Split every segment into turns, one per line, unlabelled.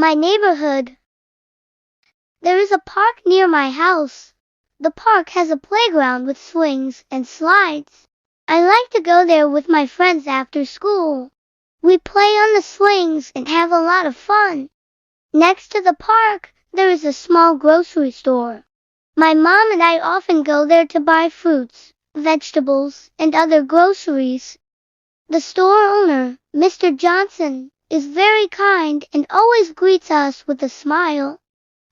My neighborhood. There is a park near my house. The park has a playground with swings and slides. I like to go there with my friends after school. We play on the swings and have a lot of fun. Next to the park, there is a small grocery store. My mom and I often go there to buy fruits, vegetables, and other groceries. The store owner, Mr. Johnson, is very kind and always greets us with a smile.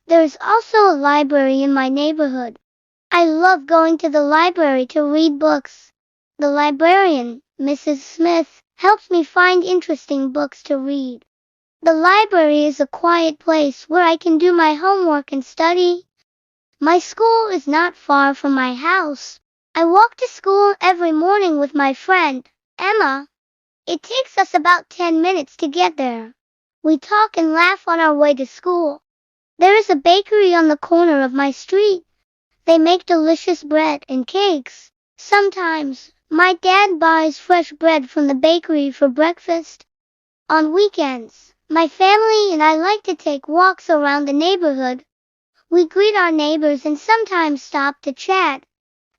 There is also a library in my neighborhood. I love going to the library to read books. The librarian, Mrs. Smith, helps me find interesting books to read. The library is a quiet place where I can do my homework and study. My school is not far from my house. I walk to school every morning with my friend, Emma. It takes us about 10 minutes to get there. We talk and laugh on our way to school. There is a bakery on the corner of my street. They make delicious bread and cakes. Sometimes, my dad buys fresh bread from the bakery for breakfast. On weekends, my family and I like to take walks around the neighborhood. We greet our neighbors and sometimes stop to chat.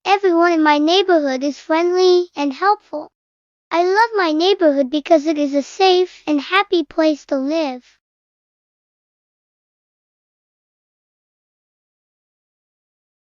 Everyone in my neighborhood is friendly and helpful. I love my neighborhood because it is a safe and happy place to live.